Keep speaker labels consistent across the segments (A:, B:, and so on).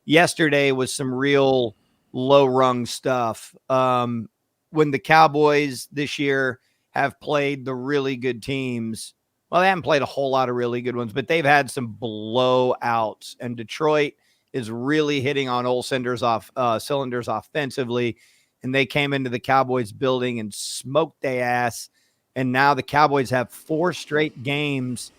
A: yesterday was some real low-rung stuff. When the Cowboys this year have played the really good teams, well, they haven't played a whole lot of really good ones, but they've had some blowouts. And Detroit is really hitting on all cylinders offensively. And they came into the Cowboys building and smoked their ass. And now the Cowboys have 4 straight games.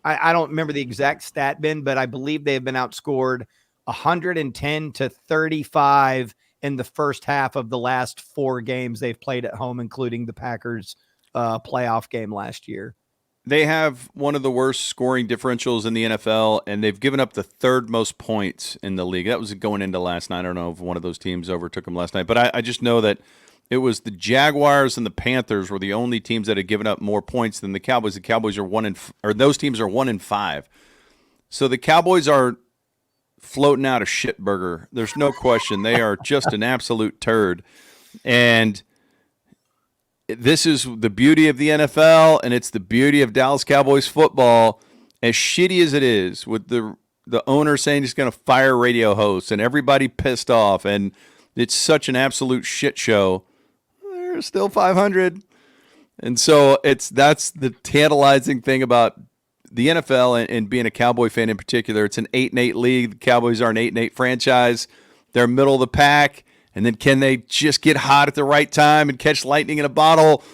A: I don't remember the exact stat, Ben, but I believe they have been outscored 110-35 in the first half of the last 4 games they've played at home, including the Packers playoff game last year.
B: They have one of the worst scoring differentials in the NFL, and they've given up the 3rd most points in the league. That was going into last night. I don't know if one of those teams overtook them last night, but I just know that it was the Jaguars and the Panthers were the only teams that had given up more points than the Cowboys. The Cowboys are those teams are 1-5. So the Cowboys are floating out a shit burger. There's no question. They are just an absolute turd. And this is the beauty of the NFL, and it's the beauty of Dallas Cowboys football. As shitty as it is, with the owner saying he's going to fire radio hosts and everybody pissed off, and it's such an absolute shit show, they're still 500. And so that's the tantalizing thing about the NFL and being a Cowboy fan in particular. It's an 8-8 league. The Cowboys are an 8-8 franchise. They're middle of the pack. And then can they just get hot at the right time and catch lightning in a bottle?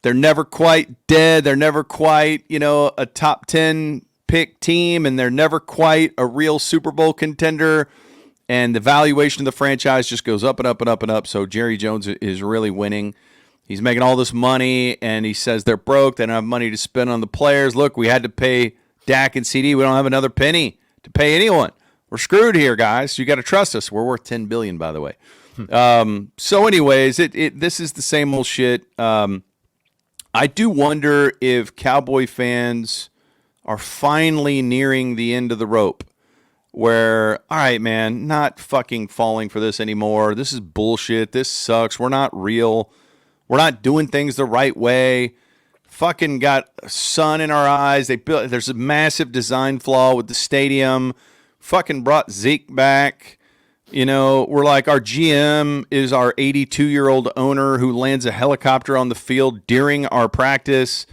B: They're never quite dead. They're never quite, a top 10 pick team, and they're never quite a real Super Bowl contender. And the valuation of the franchise just goes up and up and up and up. So Jerry Jones is really winning. He's making all this money, and he says they're broke. They don't have money to spend on the players. Look, we had to pay Dak and CD. We don't have another penny to pay anyone. We're screwed here, guys. You got to trust us. We're worth $10 billion, by the way. So anyways, this is the same old shit. I do wonder if Cowboy fans are finally nearing the end of the rope where, all right, man, not fucking falling for this anymore. This is bullshit. This sucks. We're not real. We're not doing things the right way. Fucking got sun in our eyes. There's a massive design flaw with the stadium. Fucking brought Zeke back. We're like, our GM is our 82-year-old owner who lands a helicopter on the field during our practice.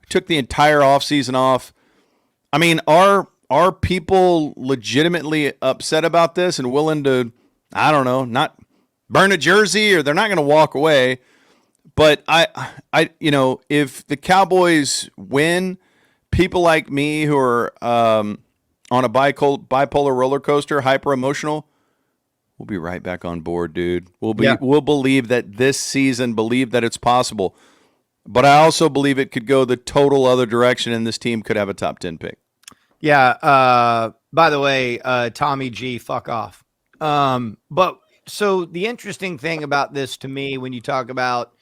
B: Took the entire offseason off. I mean, are people legitimately upset about this and willing to, I don't know, not burn a jersey, or they're not going to walk away? But if the Cowboys win, people like me who are on a bipolar roller coaster, hyper emotional, we'll be right back on board, dude. We'll believe that this season, believe that it's possible. But I also believe it could go the total other direction, and this team could have a top 10 pick.
A: Yeah. By the way, Tommy G, fuck off. But so the interesting thing about this to me, when you talk about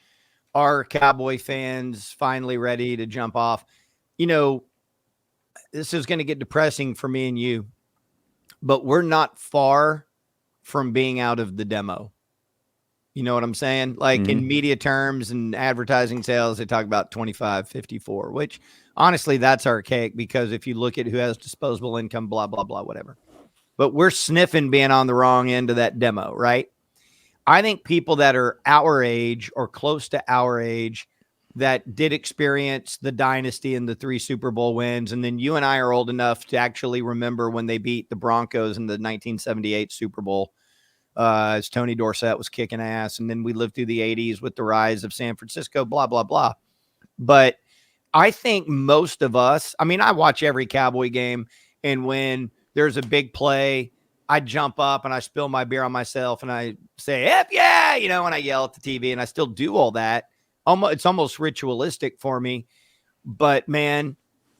A: are Cowboy fans finally ready to jump off, this is going to get depressing for me and you, but we're not far from being out of the demo. You know what I'm saying? Like in media terms and advertising sales, they talk about 25-54, which honestly, that's archaic, because if you look at who has disposable income, blah, blah, blah, whatever. But we're sniffing being on the wrong end of that demo, right? I think people that are our age or close to our age that did experience the dynasty and the 3 Super Bowl wins, and then you and I are old enough to actually remember when they beat the Broncos in the 1978 Super Bowl, as Tony Dorsett was kicking ass, and then we lived through the 80s with the rise of San Francisco, blah, blah, blah. But I think most of us, I mean, I watch every Cowboy game, and when there's a big play, I jump up and I spill my beer on myself and I say, F yeah, and I yell at the TV, and I still do all that. It's almost ritualistic for me. But man,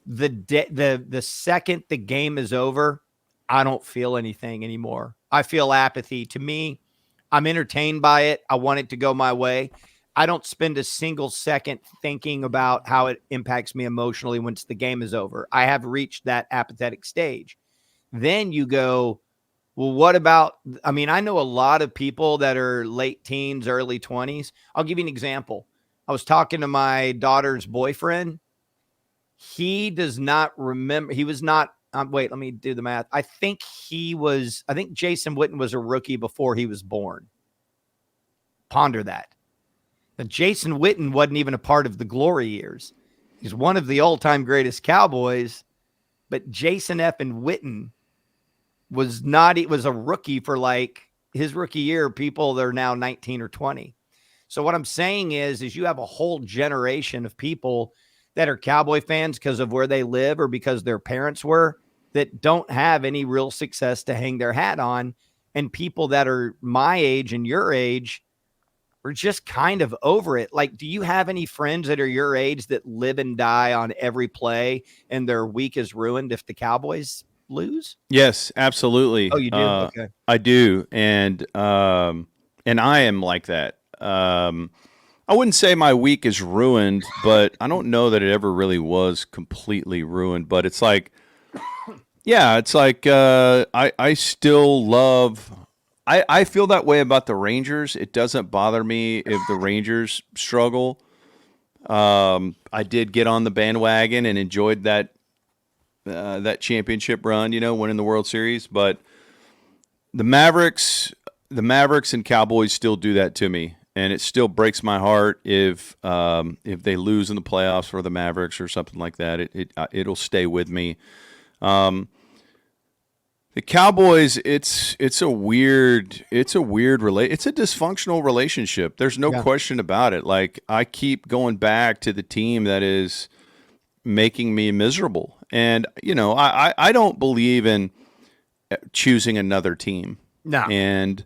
A: the second the game is over, I don't feel anything anymore. I feel apathy. To me, I'm entertained by it. I want it to go my way. I don't spend a single second thinking about how it impacts me emotionally once the game is over. I have reached that apathetic stage. Then you go, well, what about, I mean, I know a lot of people that are late teens, early 20s. I'll give you an example. I was talking to my daughter's boyfriend. He does not remember. He was not wait, let me do the math. I think Jason Witten was a rookie before he was born. Ponder that. But Jason Witten wasn't even a part of the glory years. He's one of the all-time greatest Cowboys, but Jason F. and Witten was not, he was a rookie for like his rookie year. People that are now 19 or 20. So what I'm saying is you have a whole generation of people that are Cowboy fans because of where they live or because their parents were, that don't have any real success to hang their hat on. And people that are my age and your age are just kind of over it. Like, do you have any friends that are your age that live and die on every play and their week is ruined if the Cowboys lose?
B: Yes, absolutely.
A: Oh, you do? Okay.
B: I do. And I am like that. I wouldn't say my week is ruined, but I don't know that it ever really was completely ruined. But it's like, yeah, it's like I still love. I feel that way about the Rangers. It doesn't bother me if the Rangers struggle. I did get on the bandwagon and enjoyed that championship run, winning the World Series. But the Mavericks and Cowboys still do that to me. And it still breaks my heart if they lose in the playoffs for the Mavericks or something like that. It'll stay with me. The Cowboys, it's a dysfunctional relationship. There's no question about it. Like, I keep going back to the team that is making me miserable. And, I don't believe in choosing another team.
A: No.
B: And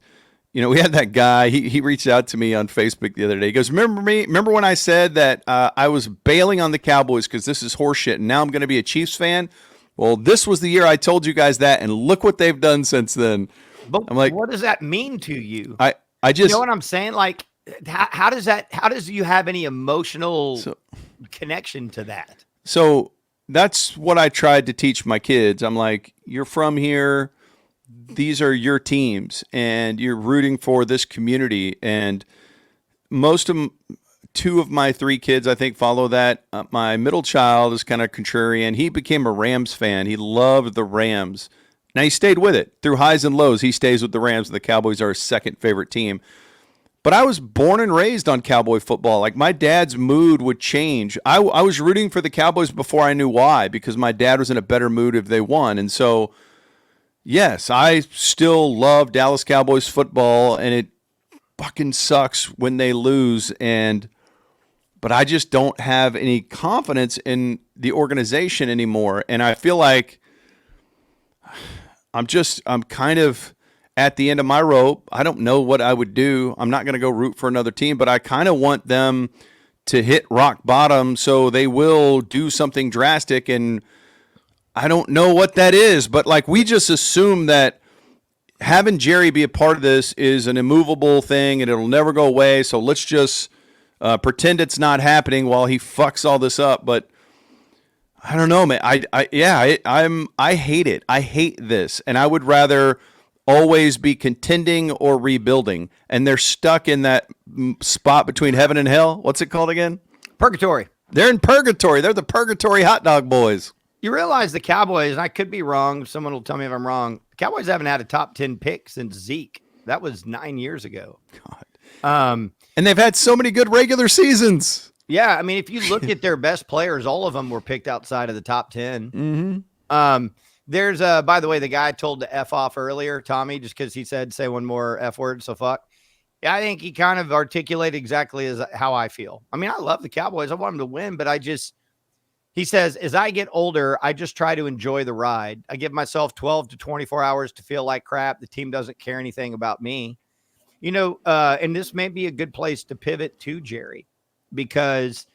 B: we had that guy, he reached out to me on Facebook the other day. He goes, remember me? Remember when I said that I was bailing on the Cowboys because this is horseshit and now I'm going to be a Chiefs fan? Well, this was the year I told you guys that, and look what they've done since then.
A: But
B: I'm like,
A: what does that mean to you?
B: I just,
A: you know what I'm saying? Like, how does you have any emotional connection to that?
B: So that's what I tried to teach my kids. I'm like, you're from here. These are your teams and you're rooting for this community. And two of my three kids, I think, follow that. My middle child is kind of contrarian. He became a Rams fan. He loved the Rams. Now, he stayed with it. Through highs and lows, he stays with the Rams, and the Cowboys are his second favorite team. But I was born and raised on Cowboy football. Like, my dad's mood would change. I was rooting for the Cowboys before I knew why, because my dad was in a better mood if they won. And so, yes, I still love Dallas Cowboys football, and it fucking sucks when they lose. But I just don't have any confidence in the organization anymore. And I feel like I'm kind of at the end of my rope. I don't know what I would do. I'm not going to go root for another team, but I kind of want them to hit rock bottom so they will do something drastic. And I don't know what that is, but like, we just assume that having Jerry be a part of this is an immovable thing and it'll never go away. So let's just pretend it's not happening while he fucks all this up. But I don't know, man. I hate it. I hate this. And I would rather always be contending or rebuilding. And they're stuck in that spot between heaven and hell. What's it called again?
A: Purgatory.
B: They're in purgatory. They're the purgatory hot dog boys.
A: You realize the Cowboys, and I could be wrong, someone will tell me if I'm wrong, the Cowboys haven't had a top 10 pick since Zeke. That was 9 years ago.
B: God. And they've had so many good regular seasons.
A: Yeah, I mean, if you look at their best players, all of them were picked outside of the top 10.
B: Mm-hmm.
A: There's, by the way, the guy told to F off earlier, Tommy, just because he said, say one more F word, so fuck. Yeah, I think he kind of articulated exactly as how I feel. I mean, I love the Cowboys. I want them to win, but he says, as I get older, I just try to enjoy the ride. I give myself 12 to 24 hours to feel like crap. The team doesn't care anything about me. And this may be a good place to pivot to Jerry, because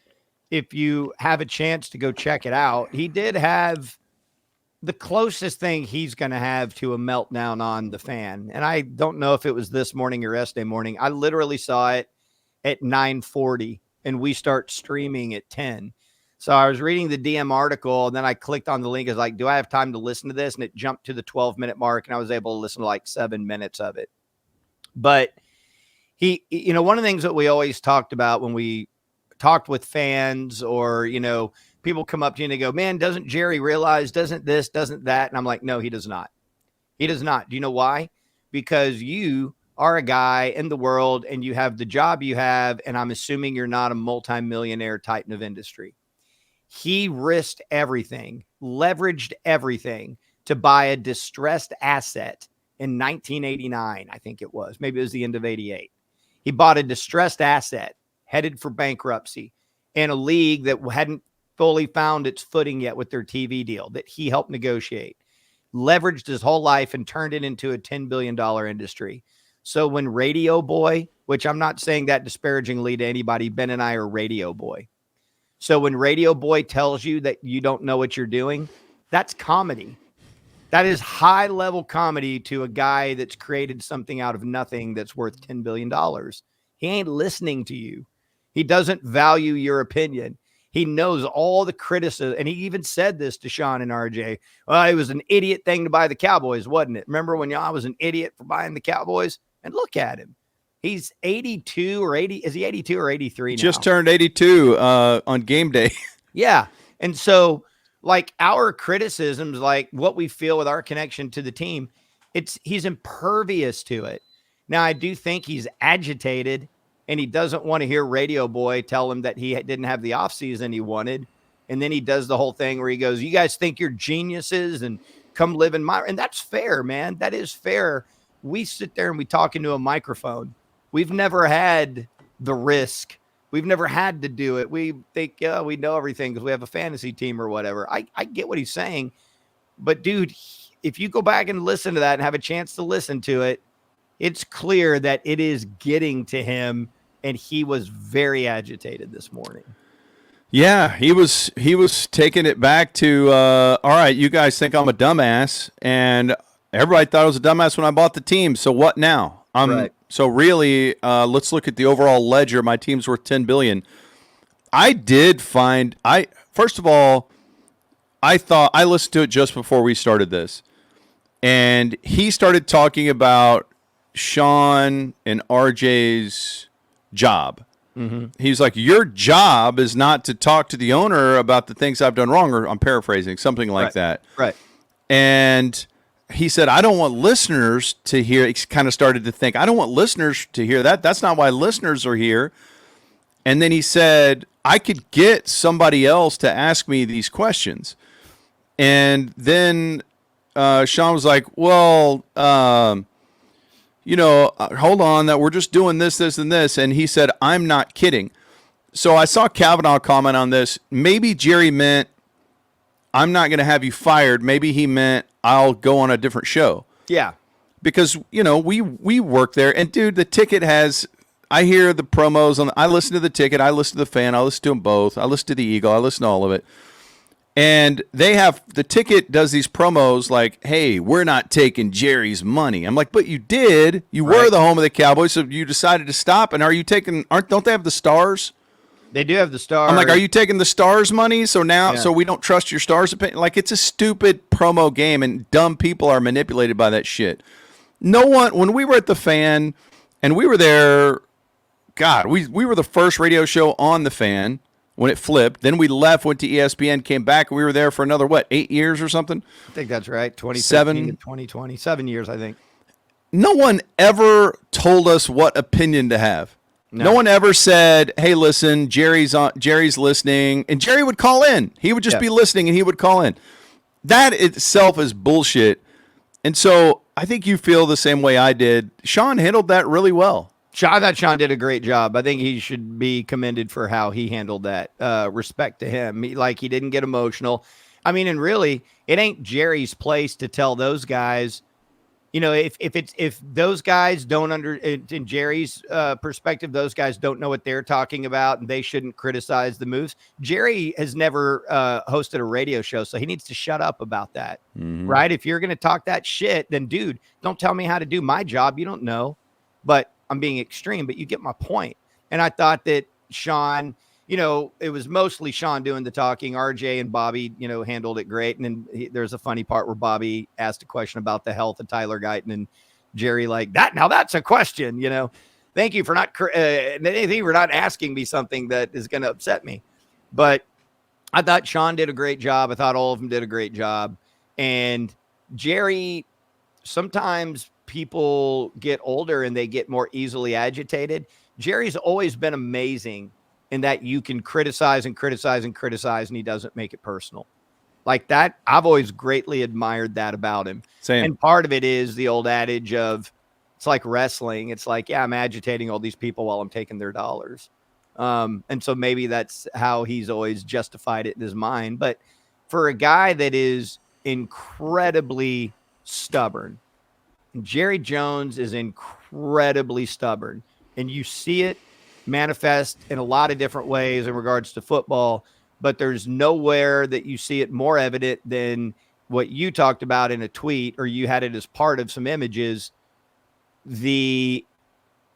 A: if you have a chance to go check it out, he did have the closest thing he's going to have to a meltdown on the fan. And I don't know if it was this morning or yesterday morning. I literally saw it at 9:40 and we start streaming at 10. So I was reading the DM article and then I clicked on the link. It's like, do I have time to listen to this? And it jumped to the 12-minute mark and I was able to listen to like 7 minutes of it. But one of the things that we always talked about when we talked with fans or, people come up to you and they go, man, doesn't Jerry realize, doesn't this, doesn't that? And I'm like, no, he does not. He does not. Do you know why? Because you are a guy in the world and you have the job you have. And I'm assuming you're not a multimillionaire titan of industry. He risked everything, leveraged everything to buy a distressed asset in 1989. I think it was. Maybe it was the end of 88. He bought a distressed asset headed for bankruptcy in a league that hadn't fully found its footing yet with their TV deal that he helped negotiate, leveraged his whole life and turned it into a $10 billion industry. So when Radio Boy, which I'm not saying that disparagingly to anybody, Ben and I are Radio Boy. So when Radio Boy tells you that you don't know what you're doing, that's comedy. That is high level comedy to a guy that's created something out of nothing that's worth $10 billion. He ain't listening to you. He doesn't value your opinion. He knows all the criticism. And he even said this to Sean and RJ. Well, it was an idiot thing to buy the Cowboys, wasn't it? Remember when I was an idiot for buying the Cowboys? And look at him. He's 82 or 80. Is he 82 or 83 now?
B: Just turned 82 on game day.
A: Yeah. And so, like, our criticisms, like what we feel with our connection to the team, he's impervious to it. Now, I do think he's agitated and he doesn't want to hear Radio Boy tell him that he didn't have the offseason he wanted. And then he does the whole thing where he goes, you guys think you're geniuses and come live in my, and that's fair, man. That is fair. We sit there and we talk into a microphone. We've never had the risk. We've never had to do it. We think, yeah, we know everything because we have a fantasy team or whatever. I get what he's saying. But, dude, if you go back and listen to that and have a chance to listen to it, it's clear that it is getting to him, and he was very agitated this morning.
B: Yeah, he was taking it back to, all right, you guys think I'm a dumbass, and everybody thought I was a dumbass when I bought the team, so what now?
A: Right.
B: So really, let's look at the overall ledger. My team's worth $10 billion. First of all, I thought I listened to it just before we started this, and he started talking about Sean and RJ's job. Mm-hmm. He's like, your job is not to talk to the owner about the things I've done wrong, or I'm paraphrasing, something like that.
A: Right.
B: And he said, I don't want listeners to hear. He kind of started to think, I don't want listeners to hear that. That's not why listeners are here. And then he said, I could get somebody else to ask me these questions. And then Sean was like, well, hold on, that we're just doing this, this, and this. And he said, I'm not kidding. So I saw Kavanaugh comment on this. Maybe Jerry meant, I'm not going to have you fired. Maybe he meant I'll go on a different show.
A: Yeah.
B: Because, we work there. And, dude, the ticket I hear the promos. I listen to the ticket. I listen to the fan. I listen to them both. I listen to the Eagle. I listen to all of it. And the ticket does these promos like, hey, we're not taking Jerry's money. I'm like, but you did. You were the home of the Cowboys, so you decided to stop. And don't they have the Stars?
A: They do have the Stars.
B: I'm like, are you taking the Stars' money? So now, so we don't trust your Stars' opinion? Like, it's a stupid promo game, and dumb people are manipulated by that shit. No one, when we were at the Fan, and we were there, God, we were the first radio show on the Fan when it flipped. Then we left, went to ESPN, came back, and we were there for another, 8 years or something?
A: I think that's right. 2017 to 2020. 7 years, I think.
B: No one ever told us what opinion to have. No one ever said, hey, listen, Jerry's listening. And Jerry would call in. He would just be listening, and he would call in. That itself is bullshit. And so I think you feel the same way I did. Sean handled that really well.
A: I thought Sean did a great job. I think he should be commended for how he handled that. Respect to him. He didn't get emotional. I mean, and really, it ain't Jerry's place to tell those guys, if those guys don't in Jerry's perspective, those guys don't know what they're talking about and they shouldn't criticize the moves. Jerry has never hosted a radio show, so he needs to shut up about that. Mm-hmm. Right? If you're going to talk that shit, then dude, don't tell me how to do my job. You don't know, but I'm being extreme, but you get my point. And I thought that Sean, it was mostly Sean doing the talking. RJ and Bobby, handled it great. And then there's a funny part where Bobby asked a question about the health of Tyler Guyton, and Jerry like that. Now that's a question, Thank you for not asking me something that is going to upset me. But I thought Sean did a great job. I thought all of them did a great job. And Jerry, sometimes people get older and they get more easily agitated. Jerry's always been amazing in that you can criticize and criticize and criticize, and he doesn't make it personal. Like that, I've always greatly admired that about him.
B: Same.
A: And part of it is the old adage of it's like wrestling. It's like, yeah, I'm agitating all these people while I'm taking their dollars. And so maybe that's how he's always justified it in his mind. But for a guy that is incredibly stubborn, Jerry Jones is incredibly stubborn, and you see it manifest in a lot of different ways in regards to football, but there's nowhere that you see it more evident than what you talked about in a tweet, or you had it as part of some images. I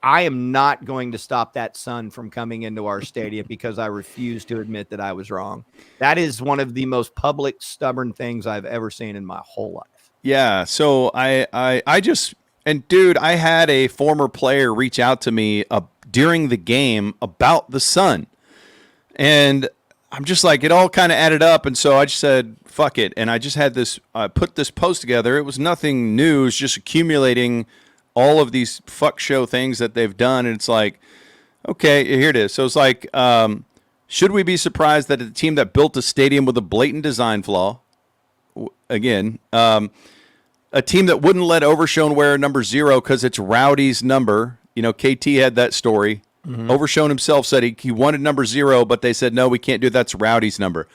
A: am not going to stop that sun from coming into our stadium because I refuse to admit that I was wrong. That is one of the most public, stubborn things I've ever seen in my whole life.
B: Yeah. So I just, and dude, I had a former player reach out to me during the game about the sun, and I'm just like, it all kind of added up. And so I just said, fuck it. And I just had this, I put this post together. It was nothing new. It was just accumulating all of these fuck show things that they've done. And it's like, okay, here it is. So it's like, should we be surprised that a team that built a stadium with a blatant design flaw, again, a team that wouldn't let Overshone wear number 0 because it's Rowdy's number. You know, KT had that story. Mm-hmm. Overshone himself said he wanted number 0, but they said, no, we can't do that. That's Rowdy's number.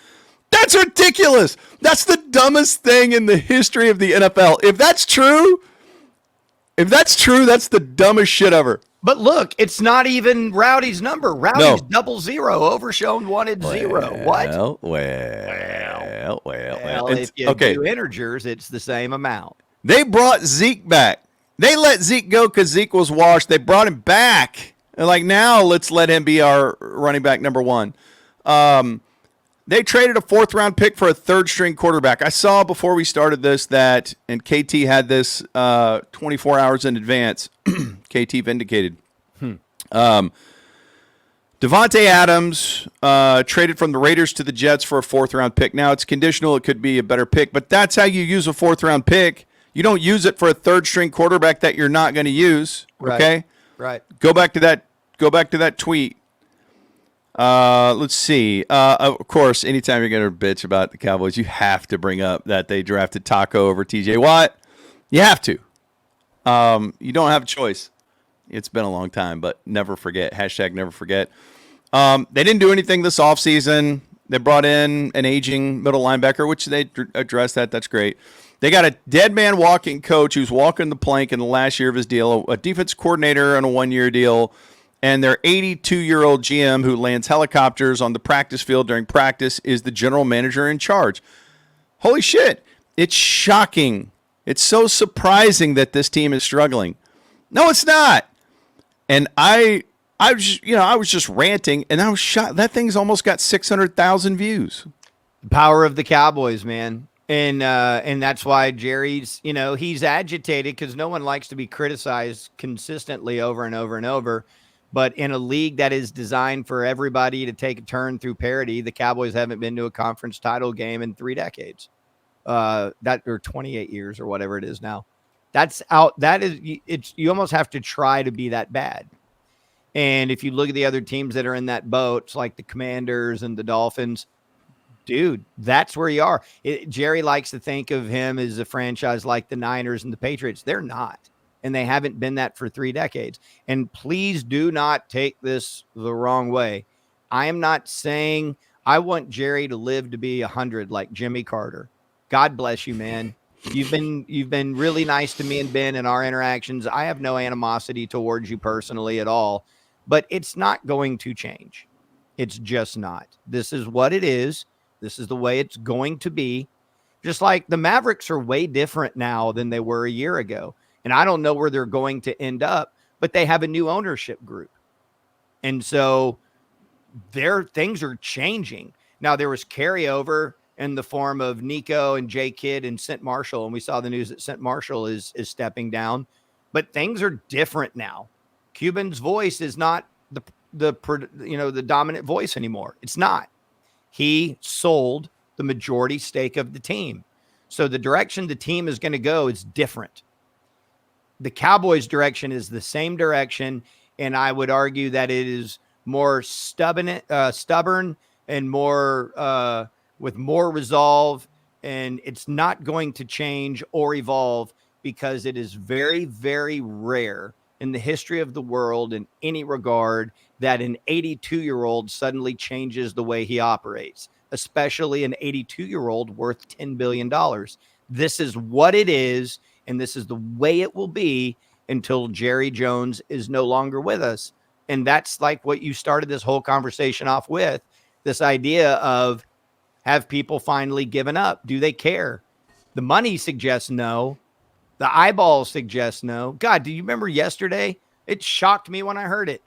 B: That's ridiculous. That's the dumbest thing in the history of the NFL. If that's true, that's the dumbest shit ever.
A: But look, it's not even Rowdy's number. Rowdy's 00. Overshone wanted 0. What?
B: Well.
A: If you do integers, it's the same amount.
B: They brought Zeke back. They let Zeke go because Zeke was washed. They brought him back. And like, now let's let him be our running back number 1. They traded a 4th-round pick for a 3rd-string quarterback. I saw before we started this that, and KT had this 24 hours in advance. KT vindicated. Devontae Adams traded from the Raiders to the Jets for a 4th-round pick. Now, it's conditional. It could be a better pick, but that's how you use a 4th-round pick. You don't use it for a 3rd-string quarterback that you're not going to use, okay?
A: Right.
B: Go back to that tweet. Let's see. Of course, anytime you're going to bitch about the Cowboys, you have to bring up that they drafted Taco over TJ Watt. You have to. You don't have a choice. It's been a long time, but never forget. # never forget. They didn't do anything this offseason. They brought in an aging middle linebacker, which they addressed that. That's great. They got a dead man walking coach who's walking the plank in the last year of his deal, a defense coordinator on a 1-year deal, and their 82-year-old GM who lands helicopters on the practice field during practice is the general manager in charge. Holy shit. It's shocking. It's so surprising that this team is struggling. No, it's not. And I was just ranting, and I was shocked. That thing's almost got 600,000 views.
A: The power of the Cowboys, man. And that's why Jerry's, he's agitated because no one likes to be criticized consistently over and over and over. But in a league that is designed for everybody to take a turn through parity, the Cowboys haven't been to a conference title game in 3 decades. Or 28 years or whatever it is now. That's out. You almost have to try to be that bad. And if you look at the other teams that are in that boat, it's like the Commanders and the Dolphins, dude, that's where you are. Jerry likes to think of him as a franchise like the Niners and the Patriots. They're not. And they haven't been that for 3 decades. And please do not take this the wrong way. I am not saying I want Jerry to live to be 100 like Jimmy Carter. God bless you, man. You've been really nice to me and Ben in our interactions. I have no animosity towards you personally at all, but it's not going to change. It's just not. This is what it is. This is the way it's going to be. Just like the Mavericks are way different now than they were a year ago. And I don't know where they're going to end up, but they have a new ownership group. And so their things are changing. Now, there was carryover in the form of Nico and J Kidd and St. Marshall. And we saw the news that St. Marshall is stepping down, but things are different now. Cuban's voice is not the dominant voice anymore. It's not. he sold the majority stake of the team. So the direction the team is going to go is different. The Cowboys' direction is the same direction, and I would argue that it is more stubborn and more with more resolve, and it's not going to change or evolve because it is very, very rare in the history of the world in any regard that an 82-year-old suddenly changes the way he operates, especially an 82-year-old worth $10 billion. This is what it is, and this is the way it will be until Jerry Jones is no longer with us. And that's like what you started this whole conversation off with, this idea of, have people finally given up? Do they care? The money suggests no. The eyeballs suggest no. God, do you remember yesterday? It shocked me when I heard it.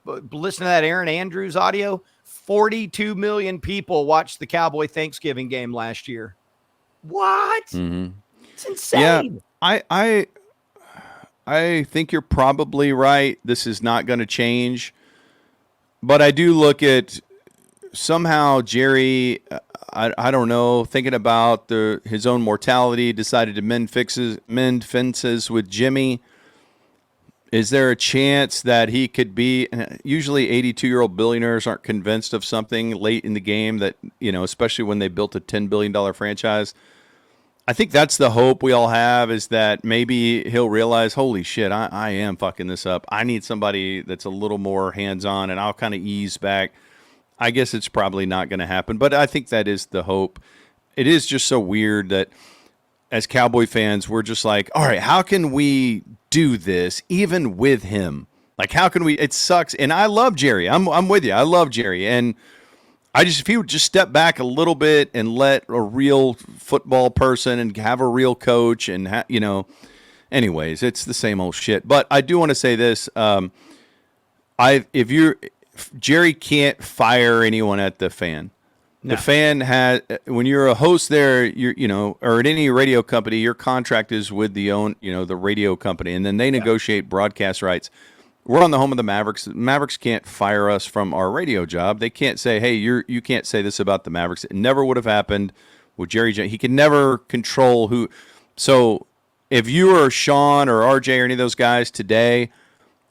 A: But listen to that Aaron Andrews audio. 42 million people watched the Cowboy Thanksgiving game last year. What?
B: Mm-hmm.
A: It's insane.
B: Yeah, I think you're probably right. This is not going to change. But I do look at somehow Jerry, I don't know, thinking about his own mortality, decided to mend fences with Jimmy. Is there a chance that he could be, usually 82-year-old billionaires aren't convinced of something late in the game that, especially when they built a $10 billion franchise. I think that's the hope we all have, is that maybe he'll realize, holy shit, I am fucking this up. I need somebody that's a little more hands-on, and I'll kind of ease back. I guess it's probably not going to happen, but I think that is the hope. It is just so weird that as Cowboy fans, we're just like, all right, how can we do this even with him? Like, how can we? It sucks. And I love Jerry. I'm with you. I love Jerry. And if he would just step back a little bit and let a real football person and have a real coach and, anyways, it's the same old shit. But I do want to say this. Jerry can't fire anyone at the Fan. No. The Fan has, when you're a host there, or at any radio company, your contract is with the radio company, and then they negotiate broadcast rights. We're on the home of the Mavericks. The Mavericks can't fire us from our radio job. They can't say, hey, you can't say this about the Mavericks. It never would have happened with Jerry. He can never control who. So if you are Sean or RJ or any of those guys today,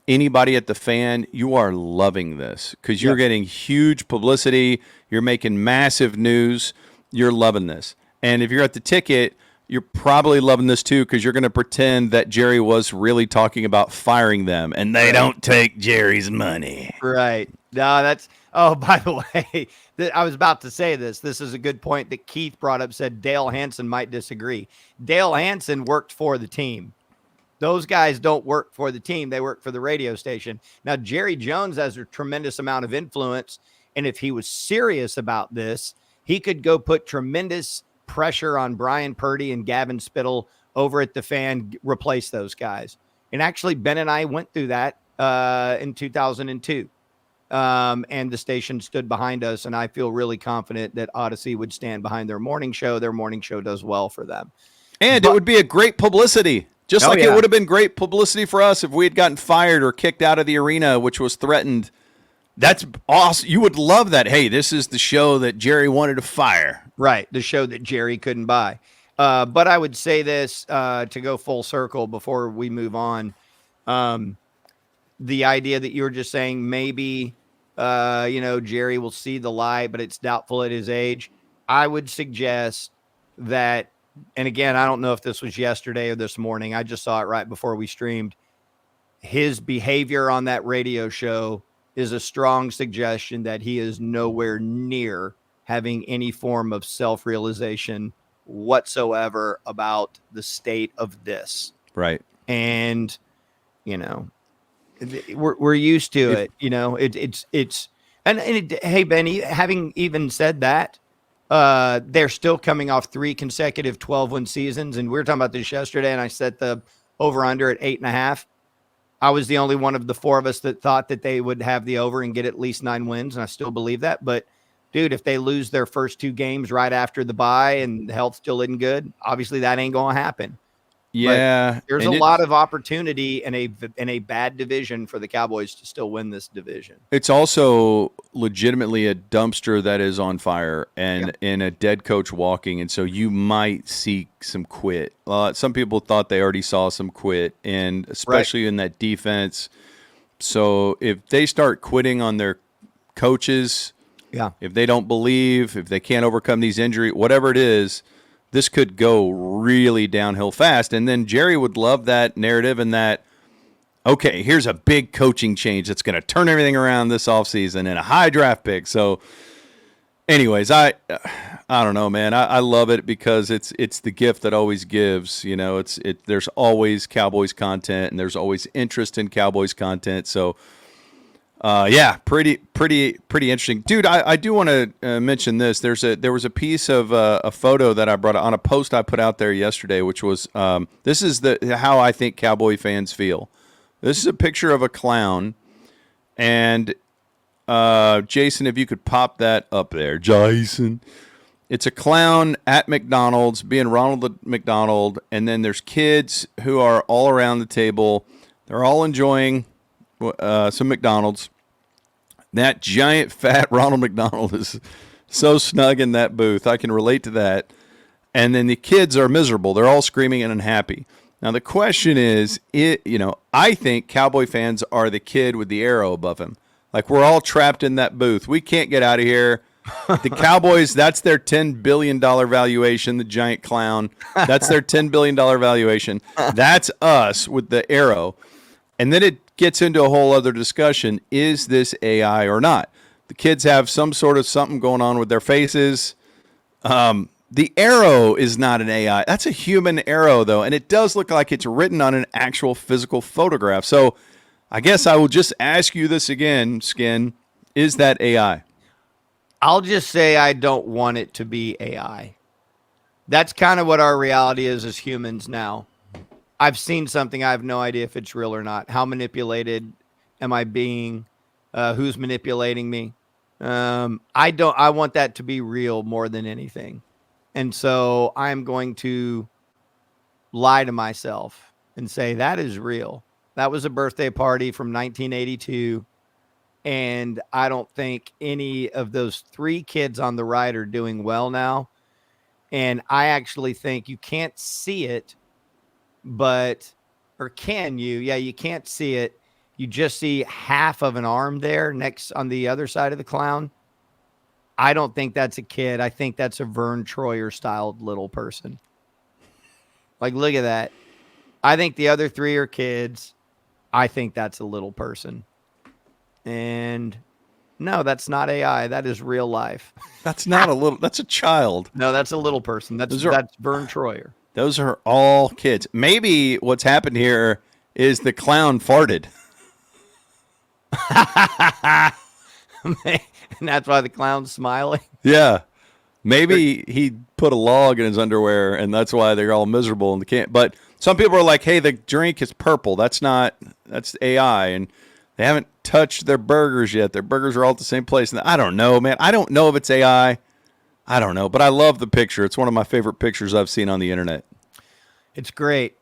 B: anybody at the Fan, you are loving this because you're getting huge publicity. You're making massive news. You're loving this. And if you're at the Ticket, you're probably loving this too because you're going to pretend that Jerry was really talking about firing them and they don't take Jerry's money.
A: Right. No, by the way, I was about to say this. This is a good point that Keith brought up, said Dale Hansen might disagree. Dale Hansen worked for the team. Those guys don't work for the team. They work for the radio station. Now, Jerry Jones has a tremendous amount of influence. And if he was serious about this, he could go put tremendous pressure on Brian Purdy and Gavin Spittle over at the Fan, replace those guys. And actually, Ben and I went through that in 2002. And the station stood behind us. And I feel really confident that Odyssey would stand behind their morning show. Their morning show does well for them.
B: And it would be a great publicity. Just like it would have been great publicity for us if we had gotten fired or kicked out of the arena, which was threatened. That's awesome. You would love that. Hey, this is the show that Jerry wanted to fire.
A: Right. The show that Jerry couldn't buy. But I would say this to go full circle before we move on. The idea that you were just saying maybe, Jerry will see the light, but it's doubtful at his age. I would suggest that, and again, I don't know if this was yesterday or this morning. I just saw it right before we streamed. His behavior on that radio show is a strong suggestion that he is nowhere near having any form of self-realization whatsoever about the state of this.
B: Right.
A: And, we're used to it, hey, Benny, having even said that, they're still coming off 3 consecutive 12-win seasons. And we were talking about this yesterday, and I set the over-under at 8.5. I was the only one of the 4 of us that thought that they would have the over and get at least 9 wins. And I still believe that. But dude, if they lose their first 2 games right after the bye and the health still isn't good, obviously that ain't going to happen.
B: Yeah,
A: But there's a lot of opportunity in a bad division for the Cowboys to still win this division.
B: It's also legitimately a dumpster that is on fire and a dead coach walking, and so you might see some quit. Some people thought they already saw some quit, and especially in that defense. So if they start quitting on their coaches, if they don't believe, if they can't overcome these injuries, whatever it is, this could go really downhill fast. And then Jerry would love that narrative and that, okay, here's a big coaching change that's going to turn everything around this offseason and a high draft pick. So anyways, I don't know, man. I love it because it's the gift that always gives. You know, there's always Cowboys content and there's always interest in Cowboys content. So pretty interesting, dude. I do want to mention this. There was a piece of a photo that I brought on a post I put out there yesterday, which was this is how I think Cowboy fans feel. This is a picture of a clown, and Jason, if you could pop that up there, Jason. It's a clown at McDonald's being Ronald McDonald, and then there's kids who are all around the table. They're all enjoying some McDonald's. That giant fat Ronald McDonald is so snug in that booth. I can relate to that. And then the kids are miserable. They're all screaming and unhappy. Now the question is, I think Cowboy fans are the kid with the arrow above him. Like, we're all trapped in that booth. We can't get out of here. The Cowboys, that's their $10 billion valuation, the giant clown. That's their $10 billion valuation. That's us with the arrow. And then it gets into a whole other discussion. Is this AI or not? The kids have some sort of something going on with their faces. The arrow is not an AI. That's a human arrow, though, and it does look like it's written on an actual physical photograph. So I guess I will just ask you this again, Skin. Is that AI?
A: I'll just say I don't want it to be AI. That's kind of what our reality is as humans now. I've seen something. I have no idea if it's real or not. How manipulated am I being? Who's manipulating me? I want that to be real more than anything. And so I'm going to lie to myself and say that is real. That was a birthday party from 1982. And I don't think any of those 3 kids on the right are doing well now. And I actually think you can't see it, or can you? Yeah, you can't see it. You just see half of an arm there next on the other side of the clown. I don't think that's a kid. I think that's a Vern Troyer styled little person. Like, look at that. I think the other 3 are kids. I think that's a little person. And no, that's not AI. That is real life.
B: That's not that's a child.
A: No, that's a little person. That's Vern Troyer.
B: Those are all kids. Maybe what's happened here is the clown farted.
A: And that's why the clown's smiling.
B: Yeah. Maybe he put a log in his underwear, and that's why they're all miserable and they can't. But some people are like, hey, the drink is purple. That's AI. And they haven't touched their burgers yet. Their burgers are all at the same place. And I don't know, man. I don't know if it's AI. I don't know. But I love the picture. It's one of my favorite pictures I've seen on the internet.
A: It's great.